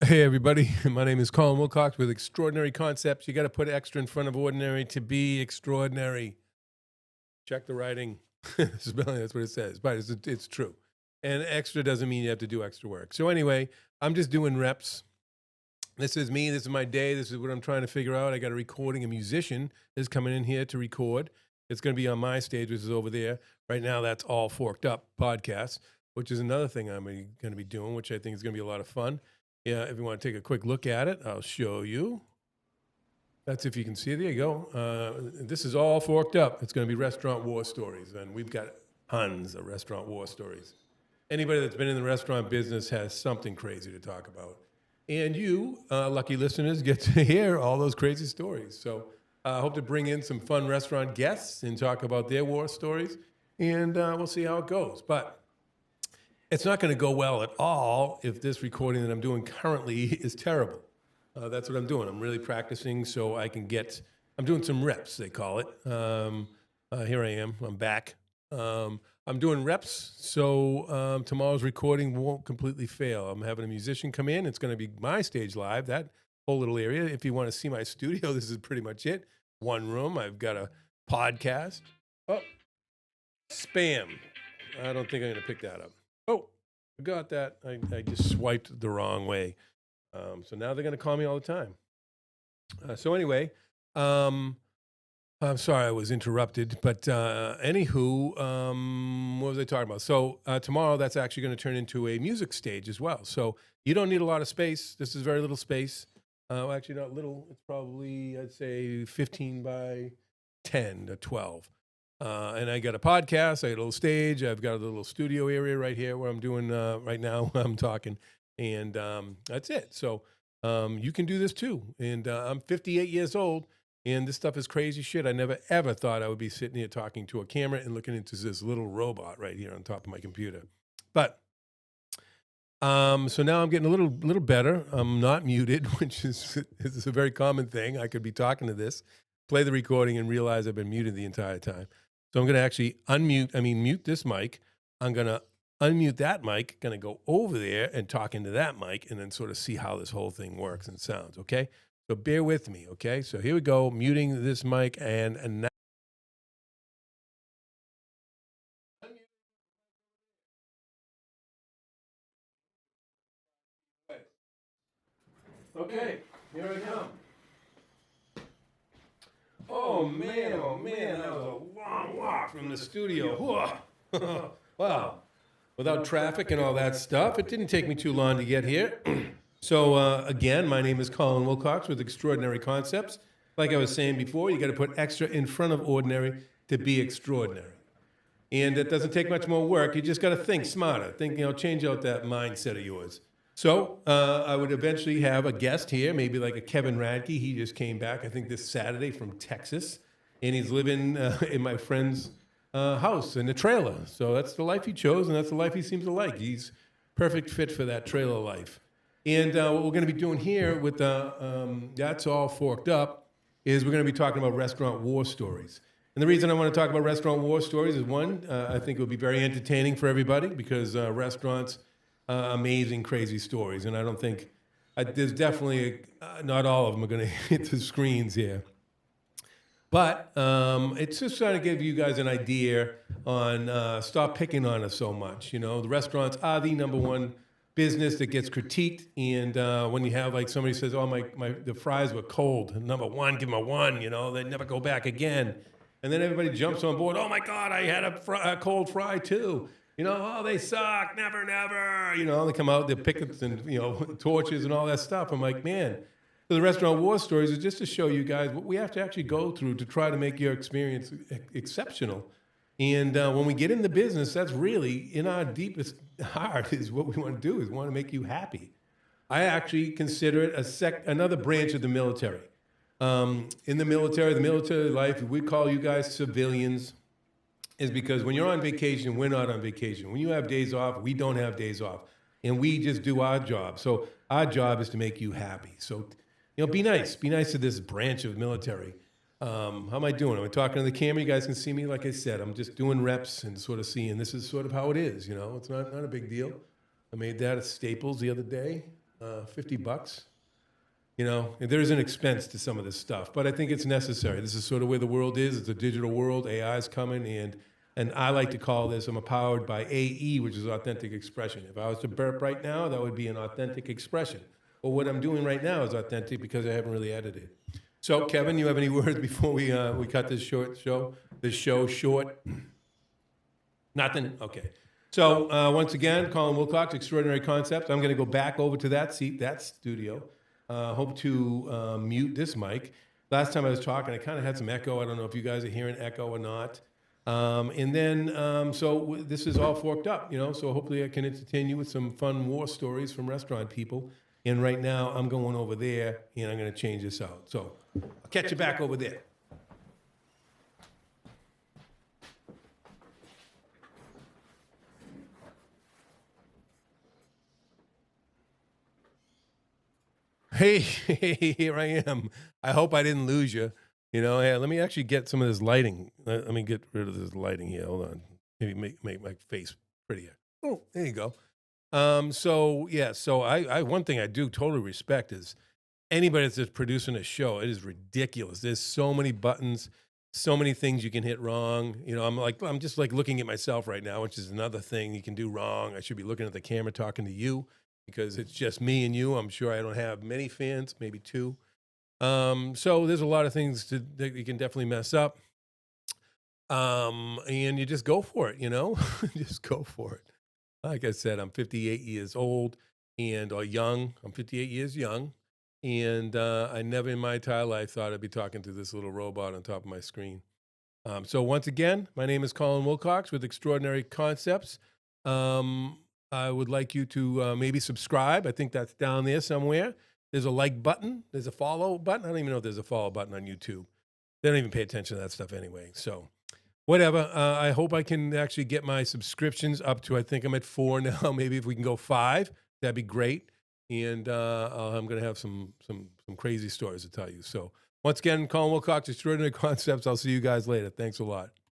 Hey, everybody. My name is Colin Wilcox with Extraordinary Concepts. You got to put extra in front of ordinary to be extraordinary. Check the writing. Spelling, that's what it says, but it's true. And extra doesn't mean you have to do extra work. So, anyway, I'm just doing reps. This is me. This is my day. This is what I'm trying to figure out. I got a recording. A musician is coming in here to record. It's going to be on my stage, which is over there. Right now, that's All Forked Up podcast, which is another thing I'm going to be doing, which I think is going to be a lot of fun. Yeah, if you want to take a quick look at it, I'll show you. That's if you can see it. There you go. This is All Forked Up. It's going to be restaurant war stories, and we've got tons of restaurant war stories. Anybody that's been in the restaurant business has something crazy to talk about. And you, lucky listeners, get to hear all those crazy stories. So I hope to bring in some fun restaurant guests and talk about their war stories, and we'll see how it goes. But it's not going to go well at all if this recording that I'm doing currently is terrible. That's what I'm doing. I'm really practicing so I can I'm doing some reps, they call it. Here I am. I'm back. I'm doing reps so tomorrow's recording won't completely fail. I'm having a musician come in. It's going to be my stage live, that whole little area. If you want to see my studio, this is pretty much it. One room. I've got a podcast. Oh, spam. I don't think I'm going to pick that up. Oh, forgot that. I just swiped the wrong way. So now they're going to call me all the time. So anyway, I'm sorry I was interrupted, but anywho, what was I talking about? So tomorrow that's actually going to turn into a music stage as well. So you don't need a lot of space. This is very little space. Actually, not little. It's probably, I'd say, 15 by 10 to 12. And I got a podcast, I got a little stage, I've got a little studio area right here where I'm doing right now, I'm talking, and that's it. So you can do this too. And I'm 58 years old, and this stuff is crazy shit. I never, ever thought I would be sitting here talking to a camera and looking into this little robot right here on top of my computer. But so now I'm getting a little better. I'm not muted, which is a very common thing. I could be talking to this, play the recording, and realize I've been muted the entire time. So I'm going to actually mute this mic. I'm going to unmute that mic, going to go over there and talk into that mic, and then sort of see how this whole thing works and sounds, okay? So bear with me, okay? So here we go, muting this mic, and now. Okay, here I come. Oh man, that was a long walk from the studio. Wow. Without traffic and all that stuff, it didn't take me too long to get here. So again, my name is Colin Wilcox with Extraordinary Concepts. Like I was saying before, you got to put extra in front of ordinary to be extraordinary. And it doesn't take much more work. You just got to think smarter. Change out that mindset of yours. So I would eventually have a guest here, maybe like a Kevin Radke. He just came back, I think, this Saturday from Texas. And he's living in my friend's house in a trailer. So that's the life he chose, and that's the life he seems to like. He's perfect fit for that trailer life. And what we're going to be doing here with That's All Forked Up is we're going to be talking about restaurant war stories. And the reason I want to talk about restaurant war stories is one, I think it'll be very entertaining for everybody because restaurants, amazing, crazy stories. And I don't think, there's definitely, not all of them are going to hit the screens here. But it's just trying to give you guys an idea on stop picking on us so much. The restaurants are the number one business that gets critiqued. And when you have like somebody says, oh, the fries were cold, number one, give them a one, they never go back again. And then everybody jumps on board. Oh my God, I had a cold fry too. Oh, they suck, never. They come out, their pickets and, torches and all that stuff. I'm like, man. So the restaurant war stories is just to show you guys what we have to actually go through to try to make your experience exceptional. And when we get in the business, that's really in our deepest heart is what we want to do is want to make you happy. I actually consider it another branch of the military. In the military life, we call you guys civilians, is because when you're on vacation, we're not on vacation. When you have days off, we don't have days off. And we just do our job. So our job is to make you happy. So, be nice. Be nice to this branch of military. How am I doing? Am I talking to the camera? You guys can see me. Like I said, I'm just doing reps and sort of seeing this is sort of how it is. It's not a big deal. I made that at Staples the other day. $50. You know, and there's an expense to some of this stuff, but I think it's necessary. This is sort of where the world is. It's a digital world. AI is coming, and I like to call this, I'm empowered by AE, which is authentic expression. If I was to burp right now, that would be an authentic expression. Well, what I'm doing right now is authentic because I haven't really edited. So, Kevin, you have any words before we cut this show short? Nothing? Okay. So, once again, Colin Wilcox, Extraordinary Concepts. I'm going to go back over to that seat, that studio. Hope to mute this mic. Last time I was talking, I kind of had some echo. I don't know if you guys are hearing echo or not. And then, so this is all forked up, you know, so hopefully I can entertain you with some fun war stories from restaurant people. And right now I'm going over there and I'm going to change this out. So I'll catch you back over there. Hey, here I am. I hope I didn't lose you. You know, hey, let me actually get some of this lighting. Let me get rid of this lighting here. Hold on. Maybe make my face prettier. Oh, there you go. So yeah, so I one thing I do totally respect is anybody that's just producing a show. It is ridiculous. There's so many buttons, so many things you can hit wrong. You know, I'm just like looking at myself right now, which is another thing you can do wrong. I should be looking at the camera talking to you because it's just me and you. I'm sure I don't have many fans, maybe two. So there's a lot of things that you can definitely mess up. And you just go for it, you know, just go for it. Like I said, I'm 58 years old or young. I'm 58 years young. And I never in my entire life thought I'd be talking to this little robot on top of my screen. So once again, my name is Colin Wilcox with Extraordinary Concepts. I would like you to maybe subscribe. I think that's down there somewhere. There's a like button. There's a follow button. I don't even know if there's a follow button on YouTube. They don't even pay attention to that stuff anyway. So whatever. I hope I can actually get my subscriptions up to, I think I'm at 4 now. Maybe if we can go 5, that'd be great. And I'm going to have some crazy stories to tell you. So once again, Colin Wilcox, Extraordinary Concepts. I'll see you guys later. Thanks a lot.